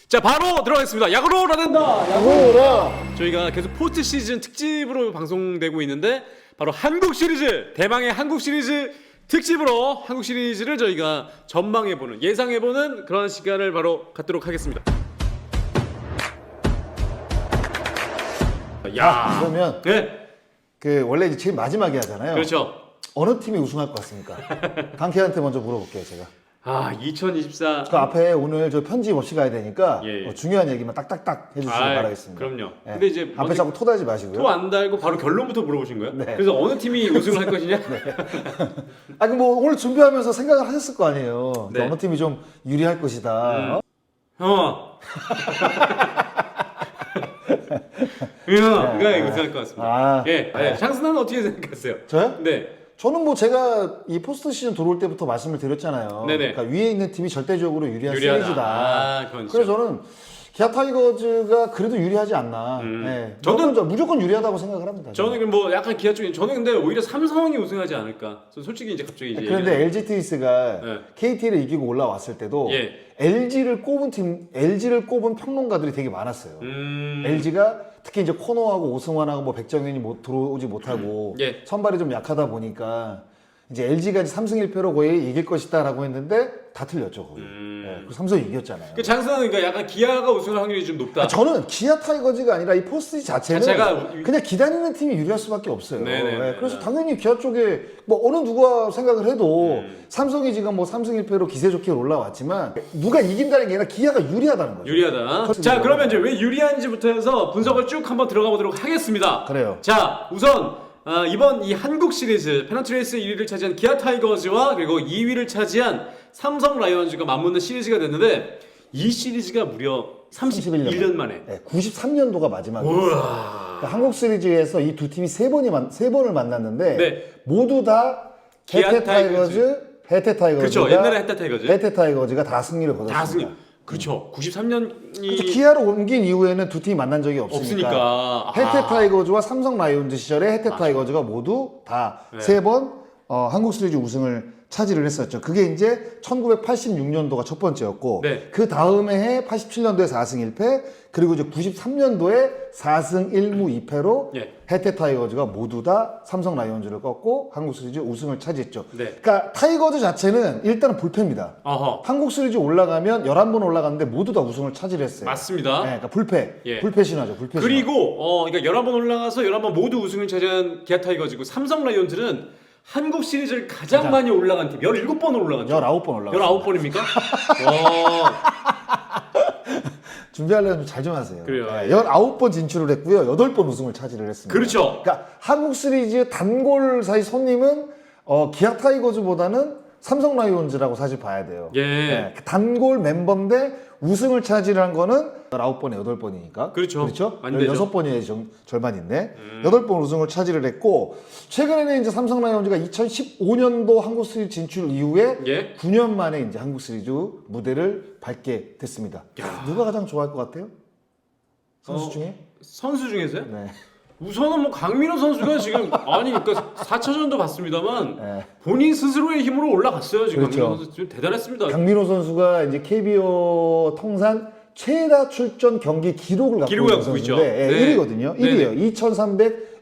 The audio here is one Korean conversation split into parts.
자, 바로 들어가겠습니다. 야구로 라된다. 야구라. 저희가 계속 포스트 시즌 특집으로 방송되고 있는데 바로 한국 시리즈, 대망의 한국 시리즈 특집으로 한국 시리즈를 저희가 전망해보는, 예상해보는 그런 시간을 바로 갖도록 하겠습니다. 야, 그러면 네, 그 원래 이제 제일 마지막에 하잖아요. 그렇죠. 어느 팀이 우승할 것 같습니까? 강태한테 먼저 물어볼게요, 제가. 아, 2024. 그 앞에 오늘 저 편집 없이 가야 되니까 예. 중요한 얘기만 딱딱딱 해주시길 바라겠습니다. 그럼요. 예. 근데 이제 앞에 자꾸 토달지 마시고요. 또 안 달고 바로 결론부터 물어보신 거예요? 네. 그래서 어느 팀이 우승을 할 것이냐? 아, 뭐 오늘 준비하면서 생각을 하셨을 거 아니에요. 네. 어느 팀이 좀 유리할 것이다. 이거 우승할 것 같습니다. 아, 예, 샹스는 어떻게 생각했어요? 저요? 네. 저는 뭐 제가 이 포스트 시즌 들어올 때부터 말씀을 드렸잖아요. 네네. 그러니까 위에 있는 팀이 절대적으로 유리한 유리하다. 시리즈다. 아, 그건 그래서 저는 기아 타이거즈가 그래도 유리하지 않나. 네. 무조건 유리하다고 생각을 합니다. 저는 뭐 약간 기아 쪽에 저는 근데 오히려 삼성이 우승하지 않을까. 저는 솔직히 이제 갑자기 이제 그런데 LG 트윈스가 네. KT를 이기고 올라왔을 때도 예. LG를 꼽은 평론가들이 되게 많았어요. LG가 특히 이제 코너하고 오승환하고 뭐 백정현이 들어오지 못하고 예. 선발이 좀 약하다 보니까 이제 LG가 이제 3승 1패로 거의 이길 것이다라고 했는데 다 틀렸죠 거기. 네, 그래서 삼성이 이겼잖아요. 그 장수는 그러니까 약간 기아가 우승할 확률이 좀 높다. 아, 저는 기아 타이거즈가 아니라 이 포스트 자체는 자체가 그냥 기다리는 팀이 유리할 수밖에 없어요. 네네네. 네, 그래서 당연히 기아 쪽에 뭐 어느 누가 생각을 해도 삼성이 지금 뭐 3승 1패로 기세 좋게 올라왔지만 누가 이긴다는 게 아니라 기아가 유리하다는 거죠. 유리하다. 자, 그러면 이제 왜 유리한지부터 해서 분석을 쭉 한번 들어가 보도록 하겠습니다. 그래요. 자, 우선 이번 이 한국 시리즈 페넌트 레이스 1위를 차지한 기아 타이거즈와 그리고 2위를 차지한 삼성 라이온즈가 맞붙는 시리즈가 됐는데 이 시리즈가 무려 31년 만에. 네, 93년도가 마지막이었어요. 우와. 그러니까 한국 시리즈에서 이 두 팀이 세 번을 만났는데 네. 모두 다 기아 해태 타이거즈, 해태 타이거즈가 그렇죠. 옛날에 해태 타이거즈. 해태 타이거즈가 다 승리를 거뒀습니다. 다 승리. 그렇죠. 93년이 그렇죠. 기아로 옮긴 이후에는 두 팀이 만난 적이 없으니까. 해태 타이거즈와 삼성 라이온즈 시절에 해태 타이거즈가 모두 다 세 번 한국 시리즈 우승을 차지를 했었죠. 그게 이제 1986년도가 첫 번째였고 네. 그 다음에 해 87년도에 4승 1패 그리고 이제 93년도에 4승 1무 2패로 예. 해태 타이거즈가 모두 다 삼성 라이온즈를 꺾고 한국 시리즈 우승을 차지했죠. 네. 그러니까 타이거즈 자체는 일단은 불패입니다. 어허. 한국 시리즈 올라가면 11번 올라갔는데 모두 다 우승을 차지를 했어요. 맞습니다. 네, 그러니까 불패. 예. 불패 신화죠. 불패 신화. 그리고 그러니까 11번 올라가서 11번 모두 우승을 차지한 기아 타이거즈고 삼성 라이온즈는 한국 시리즈를 가장 많이 올라간 팀 17번을 올라갔죠. 19번 올라갔어요. 19번입니까? 준비하려면 잘 좀 하세요. 그래요. 네, 19번 진출을 했고요. 8번 우승을 차지를 했습니다. 그렇죠. 그러니까 한국 시리즈 단골 사이 손님은 기아 타이거즈보다는 삼성 라이온즈라고 사실 봐야 돼요. 예. 네, 단골 멤버인데 우승을 차지한 거는 19번에 8번이니까. 그렇죠. 그렇죠? 안 되죠. 6번이 절반인데 8번 우승을 차지를 했고 최근에는 이제 삼성 라이온즈가 2015년도 한국 시리즈 진출 이후에 예. 9년 만에 이제 한국 시리즈 무대를 밟게 됐습니다. 누가 가장 좋아할 것 같아요? 선수 중에? 선수 중에서요? 네. 우선은 뭐 강민호 선수가 지금 그러니까 4차전도 봤습니다만 네. 본인 스스로의 힘으로 올라갔어요. 지금 그렇죠. 강민호 선수 지금 대단했습니다. 강민호 선수가 이제 KBO 통산 최다 출전 경기 기록을 갖고 기록을 있는 갖고 있죠. 선수인데 네. 1위거든요. 네네. 1위예요.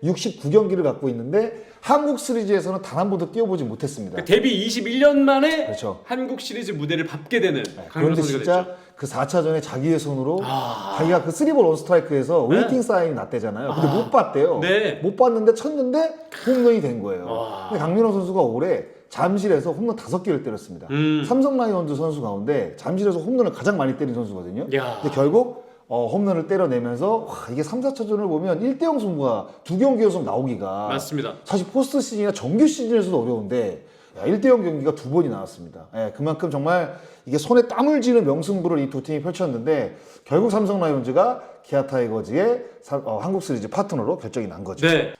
2369경기를 갖고 있는데 한국 시리즈에서는 단 한 번도 뛰어보지 못했습니다. 그러니까 데뷔 21년 만에 그렇죠. 한국 시리즈 무대를 밟게 되는 강민호 그런데 선수가 진짜 됐죠. 그 4차전에 자기의 손으로 자기가 그 3볼 원스트라이크에서 네. 웨이팅 사인이 났대잖아요. 근데 못 봤대요. 네. 못 봤는데 쳤는데 홈런이 된 거예요. 근데 강민호 선수가 올해 잠실에서 홈런 5개를 때렸습니다. 삼성 라이온즈 선수 가운데 잠실에서 홈런을 가장 많이 때린 선수거든요. 야. 근데 결국 홈런을 때려내면서 이게 3, 4차전을 보면 1대0 승부가 두 경기 연속 나오기가 맞습니다. 사실 포스트 시즌이나 정규 시즌에서도 어려운데 1대0 경기가 2번이 나왔습니다. 예, 그만큼 정말 이게 손에 땀을 쥐는 명승부를 이 두 팀이 펼쳤는데 결국 삼성 라이온즈가 기아 타이거즈의 한국 시리즈 파트너로 결정이 난 거죠. 네.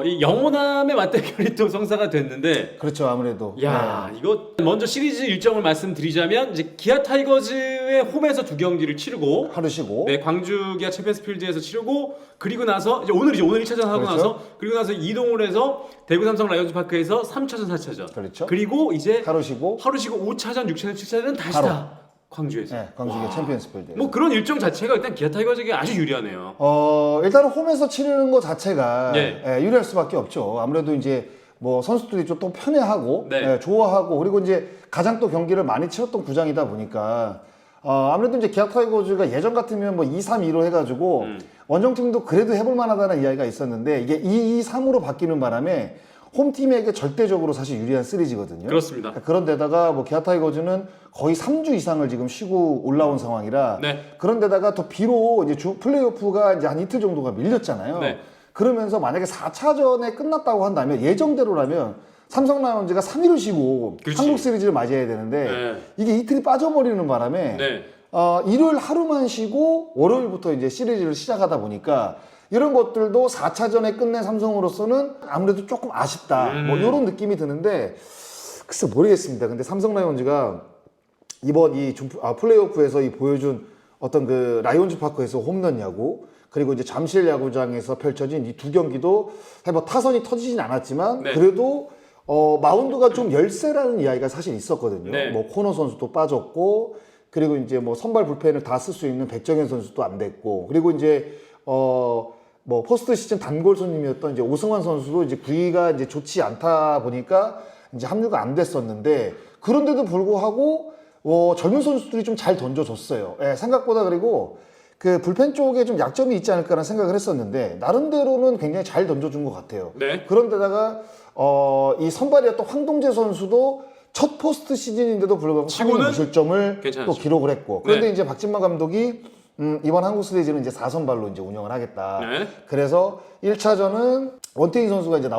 이 영호남의 맞대결이 또 성사가 됐는데 그렇죠. 아무래도. 야, 이거 먼저 시리즈 일정을 말씀드리자면 이제 기아 타이거즈의 홈에서 두 경기를 치르고 하루 쉬고. 네, 광주 기아 챔피언스 필드에서 치르고 그리고 나서 오늘 1차전 하고 그렇죠. 나서 그리고 나서 이동을 해서 대구 삼성 라이온즈 파크에서 3차전, 4차전. 그렇죠. 그리고 이제 하루 쉬고. 하루 쉬고 5차전, 6차전, 7차전은 다시 바로. 다 광주에서. 네, 광주의 챔피언스필드. 뭐 그런 일정 자체가 일단 기아 타이거즈에게 아주 유리하네요. 일단은 홈에서 치르는 것 자체가 네. 유리할 수밖에 없죠. 아무래도 이제 뭐 선수들이 좀 또 편해하고 네. 좋아하고 그리고 이제 가장 또 경기를 많이 치렀던 구장이다 보니까 아무래도 이제 기아 타이거즈가 예전 같으면 뭐 2-3-2로 해가지고 원정팀도 그래도 해볼 만하다는 이야기가 있었는데 이게 2-2-3으로 바뀌는 바람에 홈팀에게 절대적으로 사실 유리한 시리즈거든요. 그렇습니다. 그런 데다가 뭐 기아 타이거즈는 거의 3주 이상을 지금 쉬고 올라온 상황이라 네. 그런 데다가 또 비록 이제 플레이오프가 이제 한 이틀 정도가 밀렸잖아요. 네. 그러면서 만약에 4차전에 끝났다고 한다면 예정대로라면 삼성 라이온즈가 3일을 쉬고 그렇지. 한국 시리즈를 맞이해야 되는데 네. 이게 이틀이 빠져버리는 바람에 네. 일요일 하루만 쉬고 월요일부터 이제 시리즈를 시작하다 보니까 이런 것들도 4차전에 끝낸 삼성으로서는 아무래도 조금 아쉽다. 뭐 이런 느낌이 드는데 글쎄 모르겠습니다. 근데 삼성 라이온즈가 이번 이 플레이오프에서 이 보여준 어떤 그 라이온즈 파크에서 홈런 야구 그리고 이제 잠실 야구장에서 펼쳐진 이 두 경기도 뭐 타선이 터지진 않았지만 네. 그래도 마운드가 좀 열세라는 이야기가 사실 있었거든요. 네. 뭐 코너 선수도 빠졌고 그리고 이제 뭐 선발 불펜을 다 쓸 수 있는 백정현 선수도 안 됐고 그리고 이제 뭐 포스트 시즌 단골 손님이었던 이제 오승환 선수도 이제 구위가 이제 좋지 않다 보니까 이제 합류가 안 됐었는데 그런데도 불구하고 젊은 선수들이 좀 잘 던져줬어요. 예, 생각보다 그리고 그 불펜 쪽에 좀 약점이 있지 않을까라는 생각을 했었는데 나름대로는 굉장히 잘 던져준 것 같아요. 네. 그런데다가 이 선발이었던 황동재 선수도 첫 포스트 시즌인데도 불구하고 3이닝 무실점을 또 기록을 했고 그런데 네. 이제 박진만 감독이 이번 한국 시리즈는 이제 4선발로 이제 운영을 하겠다. 네. 그래서 1차전은 원태인 선수가 이제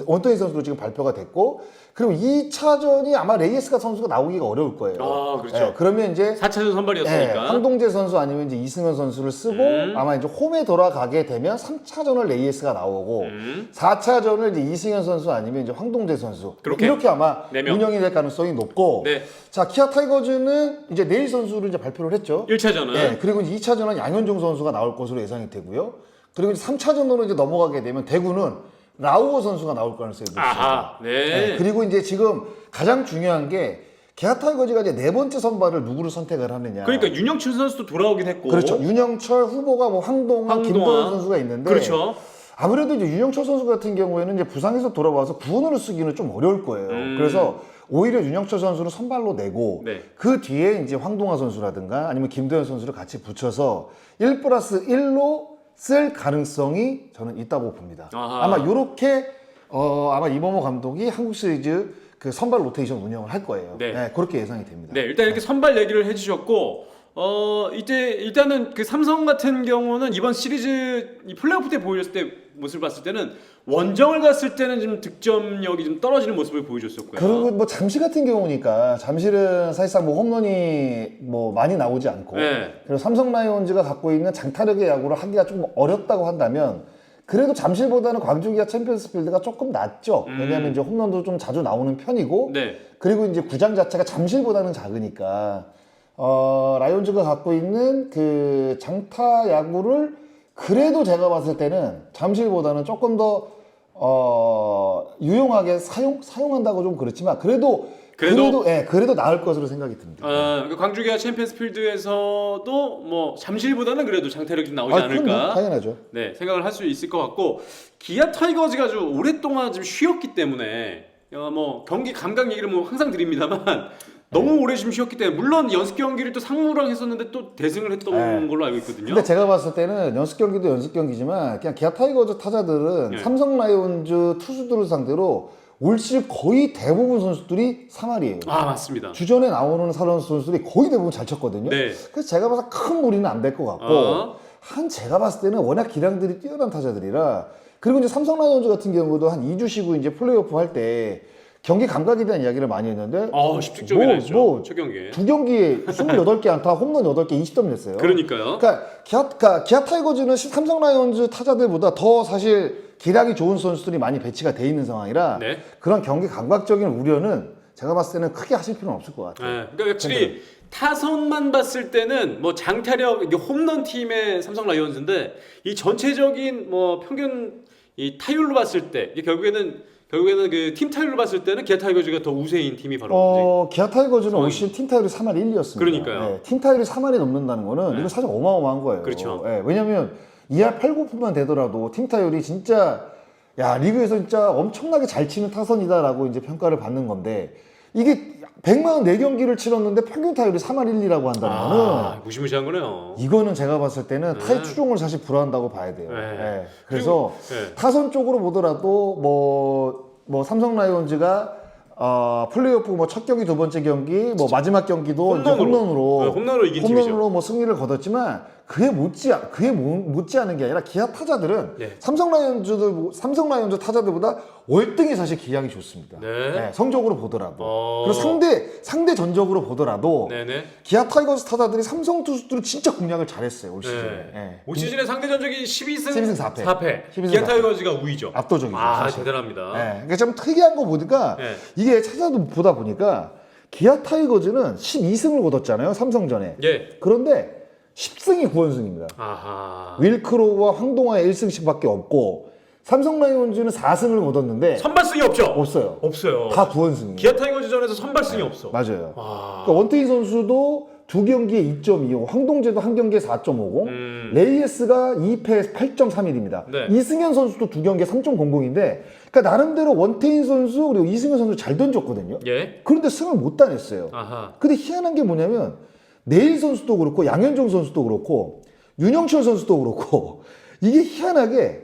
원태인 선수도 지금 발표가 됐고 그리고 2차전이 아마 레이에스가 선수가 나오기가 어려울 거예요. 아, 그렇죠. 예, 그러면 이제 4차전 선발이었으니까. 황동재 선수 아니면 이제 이승현 선수를 쓰고 아마 이제 홈에 돌아가게 되면 3차전을 레이에스가 나오고 4차전을 이제 이승현 선수 아니면 이제 황동재 선수 그렇게 이렇게 아마 4명. 운영이 될 가능성이 높고 네. 자 기아 타이거즈는 이제 내일 선수를 이제 발표를 했죠. 1차전은 네, 그리고 이제 2차전은 양현종 선수가 나올 것으로 예상이 되고요. 그리고 이제 3차전으로 이제 넘어가게 되면 대구는 라우어 선수가 나올 가능성이 높습니다. 아하. 네. 네, 그리고 이제 지금 가장 중요한 게 기아 타이거즈가 이제 네 번째 선발을 누구를 선택을 하느냐. 그러니까 윤영춘 선수도 돌아오긴 했고. 그렇죠. 윤영철 후보가 뭐 황동환, 김도현 선수가 있는데. 그렇죠. 아무래도 이제 윤영철 선수 같은 경우에는 이제 부상에서 돌아와서 구원으로 쓰기는 좀 어려울 거예요. 그래서 오히려 윤영철 선수를 선발로 내고 네. 그 뒤에 이제 황동환 선수라든가 아니면 김도현 선수를 같이 붙여서 1+1로 쓸 가능성이 저는 있다고 봅니다. 아하. 아마 요렇게 아마 이범호 감독이 한국 시리즈 그 선발 로테이션 운영을 할 거예요. 네. 네, 그렇게 예상이 됩니다. 네, 일단 이렇게 선발 얘기를 해주셨고, 일단은 그 삼성 같은 경우는 이번 시리즈 이 플레이오프 때 보여줬을 때 모습을 봤을 때는 원정을 갔을 때는 좀 득점력이 좀 떨어지는 모습을 보여줬었고요. 그리고 뭐 잠실 같은 경우니까 잠실은 사실상 뭐 홈런이 뭐 많이 나오지 않고 네. 그리고 삼성 라이온즈가 갖고 있는 장타력의 야구를 하기가 좀 어렵다고 한다면 그래도 잠실보다는 광주 기아 챔피언스 필드가 조금 낫죠. 왜냐하면 이제 홈런도 좀 자주 나오는 편이고 네. 그리고 이제 구장 자체가 잠실보다는 작으니까 라이온즈가 갖고 있는 그 장타 야구를 그래도 제가 봤을 때는 잠실보다는 조금 더 유용하게 사용한다고 좀 그렇지만 그래도 나을 것으로 생각이 듭니다. 그러니까 광주 기아 챔피언스 필드에서도 뭐 잠실보다는 그래도 장타력이 좀 나오지 않을까. 그럼요. 당연하죠. 네, 생각을 할 수 있을 것 같고 기아 타이거즈가 좀 오랫동안 좀 쉬었기 때문에 뭐 경기 감각 얘기를 뭐 항상 드립니다만 너무 오래 좀 쉬었기 때문에 물론 연습 경기를 또 상무랑 했었는데 또 대승을 했던 걸로 알고 있거든요. 근데 제가 봤을 때는 연습 경기도 연습 경기지만 그냥 기아 타이거즈 타자들은 네. 삼성 라이온즈 투수들을 상대로 올 시즌 거의 대부분 선수들이 3할이에요. 아, 맞습니다. 주전에 나오는 선수들이 거의 대부분 잘 쳤거든요. 네. 그래서 제가 봐서 큰 무리는 안 될 것 같고 제가 봤을 때는 워낙 기량들이 뛰어난 타자들이라 그리고 이제 삼성 라이온즈 같은 경우도 한 2주 쉬고 이제 플레이오프 할 때 경기 감각에 대한 이야기를 많이 했는데 10득점이나 했죠. 첫 경기에. 두 경기에 28개 안타, 홈런 8개, 20점 냈어요. 그러니까요. 그러니까 기아 타이거즈는 삼성 라이온즈 타자들보다 더 사실 기량이 좋은 선수들이 많이 배치가 돼 있는 상황이라 네. 그런 경기 감각적인 우려는 제가 봤을 때는 크게 하실 필요는 없을 것 같아요. 네, 그러니까 확실히 타선만 봤을 때는 뭐 장타력 이게 홈런 팀의 삼성 라이온즈인데 이 전체적인 뭐 평균 이 타율로 봤을 때 이게 결국에는 결국에는 그 팀 타율로 봤을 때는 기아 타이거즈가 더 우세인 팀이 바로 기아 타이거즈는 올 상황이- 시즌 팀 타율이 3할 1리였습니다. 그러니까요. 팀 타율이 3할이 넘는다는 거는 이거 사실 어마어마한 거예요. 그렇죠. 왜냐면 2할 8구푼만 되더라도 팀 타율이 진짜 야 리그에서 진짜 엄청나게 잘 치는 타선이다라고 이제 평가를 받는 건데 이게 144경기를 치렀는데 평균 타율이 3할 1리라고 한다는 거는 무시무시한 거네요. 이거는 제가 봤을 때는 타의 추종을 사실 불허한다고 봐야 돼요. 네. 그래서 그리고, 네. 타선 쪽으로 보더라도 뭐 삼성 라이온즈가 플레이오프 뭐 첫 경기 두 번째 경기 뭐 마지막 경기도 이제 홈런으로 이긴 팀이죠. 홈런으로 뭐 승리를 거뒀지만 그게 못지않은 게 아니라 기아 타자들은 네. 삼성 라이온즈 타자들보다 월등히 사실 기량이 좋습니다. 네. 성적으로 보더라도 어. 그리고 상대 전적으로 보더라도 네네. 기아 타이거즈 타자들이 삼성 투수들을 진짜 공략을 잘했어요 올 시즌에. 네. 올 시즌에 상대 전적이 12승 12승 4패. 4패. 기아 타이거즈가 우위죠. 압도적이죠. 사실. 대단합니다. 그러니까 좀 특이한 거 보니까 네. 이게 찾아도 보다 보니까 기아 타이거즈는 12승을 거뒀잖아요 삼성전에. 예. 그런데 10승이 9원승입니다. 아하. 윌크로와 황동화의 1승씩밖에 없고 삼성 라이온즈는 4승을 거뒀는데 선발승이 없죠? 없어요. 없어요. 다 9원승이에요. 기아 타이거즈전에서 선발승이 없어. 맞아요. 와. 그러니까 원태인 선수도 두 경기에 2.25, 황동재도 한 경기에 4.50, 레이에스가 2패 8.31입니다. 네. 이승현 선수도 두 경기에 3.00인데, 그러니까 나름대로 원태인 선수 그리고 이승현 선수 잘 던졌거든요. 예. 그런데 승을 못 따냈어요. 아하. 근데 희한한 게 뭐냐면 내일 선수도 그렇고 양현종 선수도 그렇고 윤영철 선수도 그렇고 이게 희한하게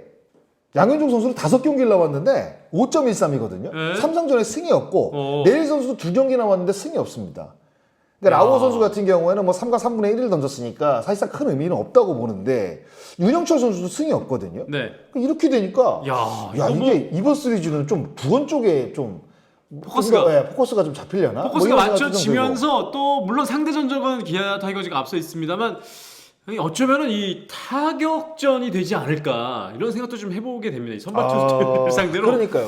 양현종 선수는 5경기를 나왔는데 5.13이거든요. 네. 삼성전에 승이 없고 내일 선수도 2경기 나왔는데 승이 없습니다. 그러니까 라우어 선수 같은 경우에는 뭐 3과 3분의 1을 던졌으니까 사실상 큰 의미는 없다고 보는데 윤영철 선수도 승이 없거든요. 네. 그러니까 이렇게 되니까 야, 이게 이번 시리즈는 좀 두원 쪽에 좀 포커스가 좀 잡히려나? 포커스가 뭐 이런 생각도 좀 맞춰지면서 또 물론 상대 전적은 기아 타이거즈가 앞서 있습니다만 어쩌면은 이 타격전이 되지 않을까 이런 생각도 좀 해보게 됩니다. 이 선발 투수들 상대로. 그러니까요.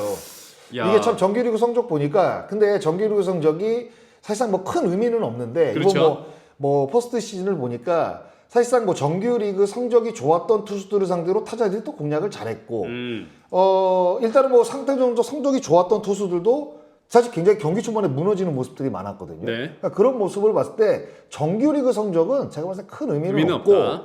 야. 이게 참 정규리그 성적 보니까 근데 정규리그 성적이 사실상 뭐 큰 의미는 없는데 그렇죠. 이번 뭐 포스트 시즌을 보니까 사실상 뭐 정규리그 성적이 좋았던 투수들을 상대로 타자들이 또 공략을 잘했고 일단은 뭐 상대적으로 성적이 좋았던 투수들도 사실 굉장히 경기 초반에 무너지는 모습들이 많았거든요. 네. 그러니까 그런 모습을 봤을 때 정규리그 성적은 제가 봤을 때 큰 의미는 없고 없다.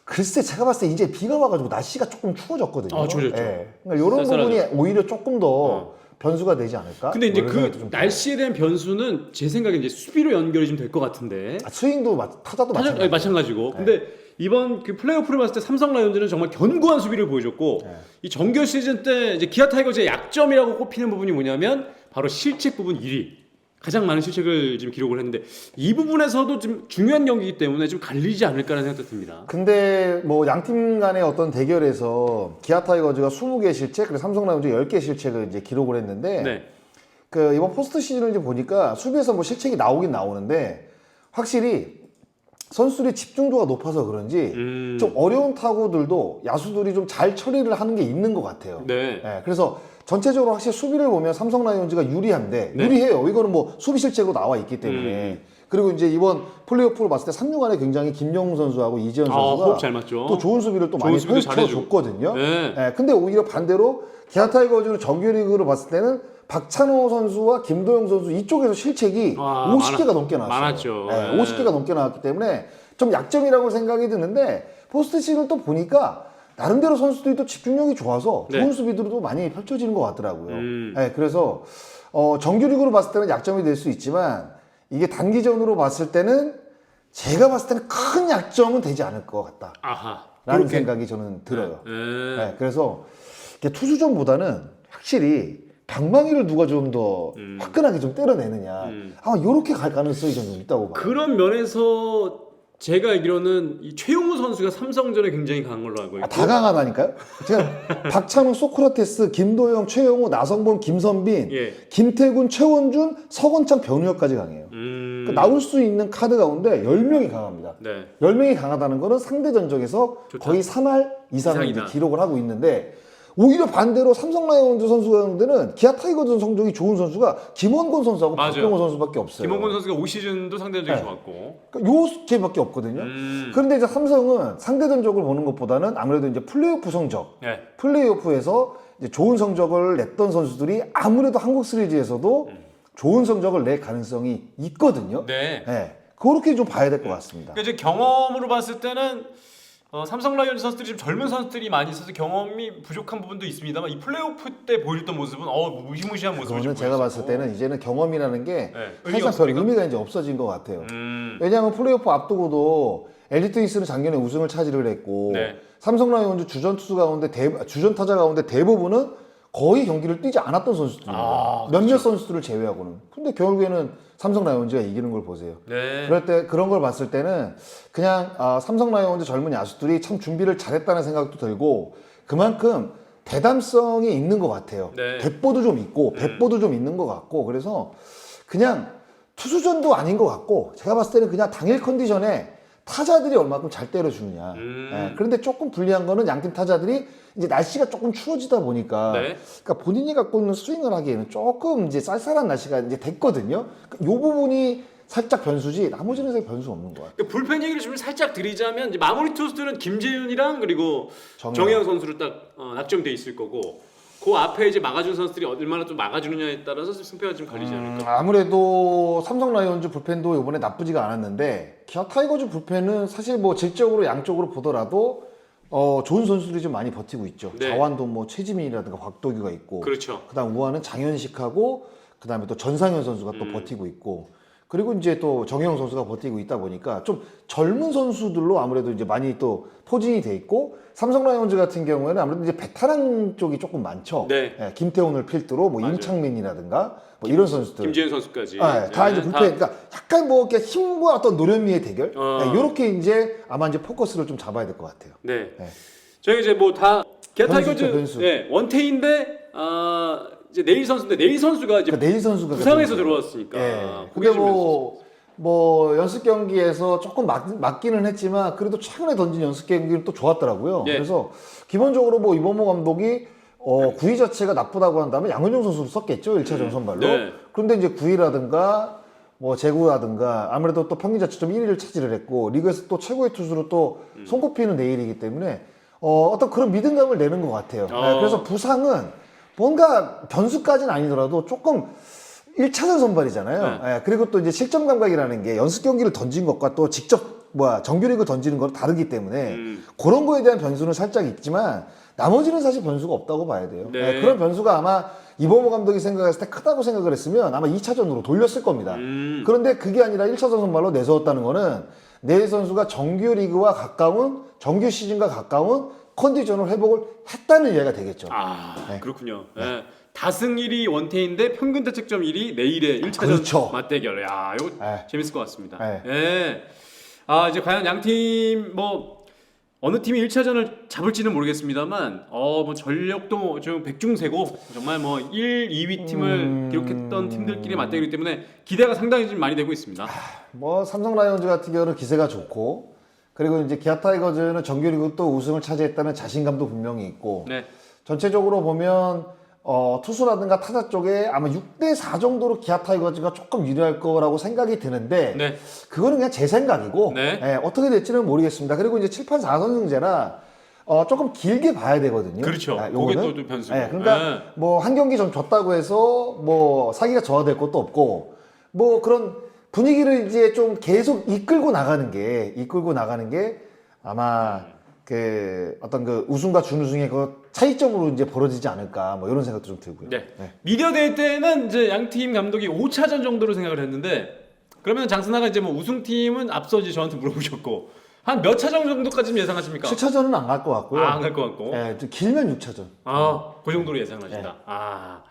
글쎄 제가 봤을 때 이제 비가 와가지고 날씨가 조금 추워졌거든요. 추워졌죠. 그러니까 이런 쌀쌀하죠. 부분이 오히려 조금 더 변수가 되지 않을까? 근데 이제 뭐 이런 생각도 좀 그 날씨에 대한 변수는 제 생각에 이제 수비로 연결이 좀 될 것 같은데. 스윙도 타자도 마찬가지고. 마찬가지고. 근데 이번 그 플레이오프를 봤을 때 삼성 라이온즈는 정말 견고한 수비를 보여줬고 이 정규 시즌 때 이제 기아 타이거즈의 약점이라고 꼽히는 부분이 뭐냐면 바로 실책 부분 1위. 가장 많은 실책을 지금 기록을 했는데 이 부분에서도 좀 중요한 경기이기 때문에 좀 갈리지 않을까라는 생각도 듭니다. 근데 뭐 양팀 간의 어떤 대결에서 기아 타이거즈가 20개 실책, 그리고 삼성 라이온즈 10개 실책을 이제 기록을 했는데 네. 그 이번 포스트 시즌을 이제 보니까 수비에서 뭐 실책이 나오긴 나오는데 확실히 선수들의 집중도가 높아서 그런지 좀 어려운 타구들도 야수들이 좀 잘 처리를 하는 게 있는 것 같아요. 네. 그래서 전체적으로 확실히 수비를 보면 삼성 라이온즈가 유리한데 네. 유리해요. 이거는 뭐 수비 실책으로 나와 있기 때문에. 그리고 이제 이번 플레이오프를 봤을 때 3루간에 굉장히 김영우 선수하고 이재현 선수가 호흡 잘 맞죠. 또 좋은 수비를 또 좋은 많이 수비도 펼쳐줬거든요. 네. 근데 오히려 반대로 기아 타이거즈는 정규리그를 봤을 때는 박찬호 선수와 김도영 선수 이쪽에서 실책이 50개가 넘게 나왔어요. 많았죠. 50개가 넘게 나왔기 때문에 좀 약점이라고 생각이 드는데 포스트 시즌을 또 보니까 나름대로 선수들이 또 집중력이 좋아서 좋은 수비들도 많이 펼쳐지는 것 같더라고요. 그래서 정규리그로 봤을 때는 약점이 될 수 있지만 이게 단기전으로 봤을 때는 제가 봤을 때는 큰 약점은 되지 않을 것 같다. 아하. 라는 생각이 저는 들어요. 네. 그래서 투수전보다는 확실히 방망이를 누가 좀 더 화끈하게 좀 때려내느냐. 아마 이렇게 갈 가능성이 좀 있다고 봐요. 그런 면에서 제가 알기로는 이 최용우 선수가 삼성전에 굉장히 강한 걸로 알고 있고. 다 강하다니까요? 제가 박찬호, 소크라테스, 김도영, 최영우, 나성범, 김선빈, 김태군, 최원준, 서건창, 변우혁까지 강해요. 그러니까 나올 수 있는 카드 가운데 10명이 강합니다. 네. 10명이 강하다는 거는 상대 전적에서 좋다. 거의 3할 이상을 이상이다. 이제 기록을 하고 있는데 오히려 반대로 삼성 라이온즈 선수 가운데는 기아 타이거즈 성적이 좋은 선수가 김원곤 선수하고 맞아요. 박병호 선수밖에 없어요. 김원곤 선수가 올 시즌도 상대 전적이 좋았고. 그러니까 요 개밖에 없거든요. 그런데 이제 삼성은 상대 전적을 보는 것보다는 아무래도 이제 플레이오프 성적, 플레이오프에서 이제 좋은 성적을 냈던 선수들이 아무래도 한국 시리즈에서도 좋은 성적을 낼 가능성이 있거든요. 네. 네. 그렇게 좀 봐야 될 것 같습니다. 그러니까 이제 경험으로 봤을 때는 삼성 라이온즈 선수들이 좀 젊은 선수들이 많이 있어서 경험이 부족한 부분도 있습니다만 이 플레이오프 때 보여줬던 모습은 무시무시한 모습을 그거는 제가 봤을 때는 이제는 경험이라는 게 네. 사실상 별 의미가 이제 없어진 것 같아요. 왜냐하면 플레이오프 앞두고도 LG 트윈스는 작년에 우승을 차지를 했고 네. 삼성 라이온즈 주전 투수 가운데 주전 타자 가운데 대부분은 거의 경기를 뛰지 않았던 선수들입니다. 몇몇 그렇죠. 선수들을 제외하고는. 근데 결국에는 삼성 라이온즈가 이기는 걸 보세요. 네. 그럴 때 그런 걸 봤을 때는 그냥 삼성 라이온즈 젊은 야수들이 참 준비를 잘했다는 생각도 들고 그만큼 대담성이 있는 것 같아요. 네. 배포도 좀 있고 배포도 좀 있는 것 같고 그래서 그냥 투수전도 아닌 것 같고 제가 봤을 때는 그냥 당일 컨디션에 타자들이 얼마큼 잘 때려주느냐. 예, 그런데 조금 불리한 거는 양팀 타자들이 이제 날씨가 조금 추워지다 보니까 네. 그러니까 본인이 갖고 있는 스윙을 하기에는 조금 이제 쌀쌀한 날씨가 이제 됐거든요. 이 부분이 살짝 변수지 나머지는 사실 변수 없는 것 같아요. 그러니까 불펜 얘기를 좀 살짝 드리자면 이제 마무리 투수들은 김재윤이랑 그리고 정혜영. 정혜영 선수로 딱 낙점돼 있을 거고 그 앞에 이제 막아준 선수들이 얼마나 좀 막아주느냐에 따라서 승패가 좀 갈리지 않을까. 아무래도 삼성 라이온즈 불펜도 이번에 나쁘지가 않았는데 기아 타이거즈 불펜은 사실 뭐 질적으로 양쪽으로 보더라도 좋은 선수들이 좀 많이 버티고 있죠. 네. 자완도 뭐 최지민이라든가 곽도규가 있고 그렇죠. 그다음 우한은 장현식하고 그다음에 또 전상현 선수가 또 버티고 있고 그리고 이제 또 정혜영 선수가 버티고 있다 보니까 좀 젊은 선수들로 아무래도 이제 많이 또 포진이 돼 있고 삼성 라이온즈 같은 경우에는 아무래도 이제 베테랑 쪽이 조금 많죠. 네. 예, 김태훈을 필두로 뭐 맞아요. 임창민이라든가 뭐 이런 선수들. 김재윤 선수까지. 다 이제 불펜. 그러니까 약간 뭐 이렇게 힘과 어떤 노련미의 대결. 이렇게 이제 아마 이제 포커스를 좀 잡아야 될 것 같아요. 네. 네. 저희 이제 뭐 다 기아 변수 타이거즈 있죠, 변수. 네, 원태인데 이제 네일 선수인데 네일 선수가 이제 그러니까 네일 선수가 부상에서 그래서- 들어왔으니까. 예. 그게 근데 좀 뭐 연습 경기에서 조금 맞기는 했지만 그래도 최근에 던진 연습 경기는 또 좋았더라고요. 예. 그래서 기본적으로 뭐 이범호 감독이 구위 자체가 나쁘다고 한다면 양현종 선수를 썼겠죠. 1차전 선발로. 네. 그런데 이제 구위라든가 뭐 제구라든가 아무래도 또 평균 자체점 1위를 차지를 했고 리그에서 또 최고의 투수로 또 손꼽히는 내일이기 때문에 어떤 그런 믿음감을 내는 것 같아요. 네, 그래서 부상은 뭔가 변수까지는 아니더라도 조금 1차전 선발이잖아요. 네. 그리고 또 이제 실점 감각이라는 게 연습 경기를 던진 것과 또 직접 정규리그 던지는 건 다르기 때문에 그런 거에 대한 변수는 살짝 있지만 나머지는 사실 변수가 없다고 봐야 돼요. 네. 그런 변수가 아마 이범호 감독이 생각했을 때 크다고 생각을 했으면 아마 2차전으로 돌렸을 겁니다. 그런데 그게 아니라 1차전 선발로 내세웠다는 거는 네 선수가 정규리그와 가까운 정규 시즌과 가까운 컨디션을 회복을 했다는 이야기가 되겠죠. 네. 그렇군요. 네. 다승 1위 원태인데 평균 대책점 1위 내일의 1차전 그렇죠. 맞대결. 야, 이거 네. 재밌을 것 같습니다. 네. 예. 이제 과연 양팀 뭐 어느 팀이 1차전을 잡을지는 모르겠습니다만 뭐 전력도 좀 백중세고 정말 뭐 1, 2위 팀을 기록했던 팀들끼리 맞대결이기 때문에 기대가 상당히 좀 많이 되고 있습니다. 뭐 삼성 라이온즈 같은 경우는 기세가 좋고 그리고 이제 기아 타이거즈는 정규리그 또 우승을 차지했다는 자신감도 분명히 있고 네. 전체적으로 보면 투수라든가 타자 쪽에 아마 6대4 정도로 기아 타이거즈가 조금 유리할 거라고 생각이 드는데 네. 그거는 그냥 제 생각이고 네. 어떻게 될지는 모르겠습니다. 그리고 이제 7, 8, 4선승제라 조금 길게 봐야 되거든요. 그렇죠. 그게 요거는. 또 변수고. 그러니까 네. 뭐 한 경기 좀 졌다고 해서 뭐 사기가 저하될 것도 없고 뭐 그런 분위기를 이제 좀 계속 이끌고 나가는 게 아마 그 어떤 그 우승과 준우승의 그 차이점으로 이제 벌어지지 않을까 뭐 이런 생각도 좀 들고요. 네. 미디어 데이 때는 이제 양팀 감독이 5차전 정도로 생각을 했는데 그러면 장스나가 이제 뭐 우승팀은 앞서 이제 저한테 물어보셨고 한 몇 차전 정도까지 예상하십니까? 7차전은 안 갈 것 같고요. 안 갈 것 같고. 좀 길면 6차전. 그 정도로 예상하신다.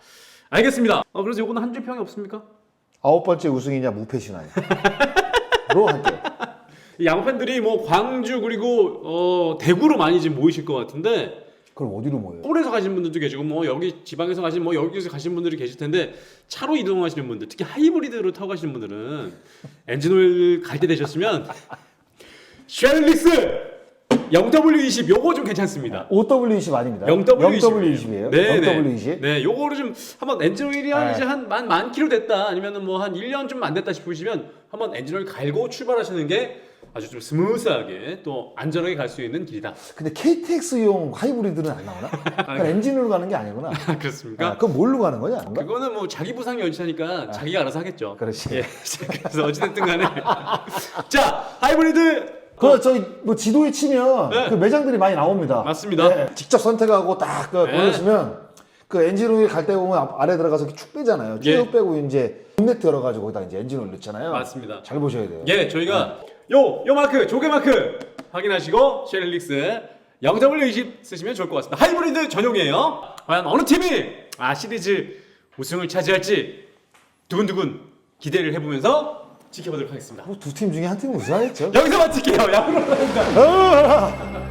알겠습니다. 그래서 요거는 한 줄 평이 없습니까? 9번째 우승이냐 무패시나요? 로 할게요. 이 야구 팬들이 뭐 광주 그리고 대구로 많이 지금 모이실 것 같은데 그럼 어디로 모여요? 서울에서 가시는 분들도 계시고 뭐 여기 지방에서 가시는 뭐 여기서 가시는 분들이 계실 텐데 차로 이동하시는 분들 특히 하이브리드로 타고 가시는 분들은 엔진오일 갈 때 되셨으면 쉘릭스 0W20 요거 좀 괜찮습니다. 5W20 아닙니다. 0W20이에요. 0W20이에요. 네, 0W20. 네, 요거를 좀 한번 엔진오일이 한 이제 한 만 킬로 됐다 아니면은 뭐 한 1년 좀 안 됐다 싶으시면 한번 엔진오일 갈고 출발하시는 게 아주 좀 스무스하게 또 안전하게 갈 수 있는 길이다. 근데 KTX용 하이브리드는 안 나오나? 그러니까 엔진으로 가는 게 아니구나. 그렇습니까? 아, 그럼 뭘로 가는 거냐? 뭔가? 그거는 뭐 자기 부상 열차니까 자기가 알아서 하겠죠. 그렇지. 예. 그래서 어찌됐든 간에 자 하이브리드 저희 뭐 지도에 치면 네. 그 매장들이 많이 나옵니다. 맞습니다. 네, 직접 선택하고 딱 네. 보내시면 그 엔진오일 갈 때 보면 아래 들어가서 이렇게 쭉 빼잖아요. 쭉 예. 빼고 이제 본네트 열어가지고 거기다 이제 엔진오일 넣잖아요. 맞습니다. 잘 보셔야 돼요. 예, 저희가 요 마크 조개 마크 확인하시고 쉐릴릭스 0W20 쓰시면 좋을 것 같습니다. 하이브리드 전용이에요. 과연 어느 팀이 시리즈 우승을 차지할지 두근두근 기대를 해보면서 지켜보도록 하겠습니다. 두 팀 중에 한 팀은 우승하겠죠. 여기서 마칠게요. 야구로 갑니다.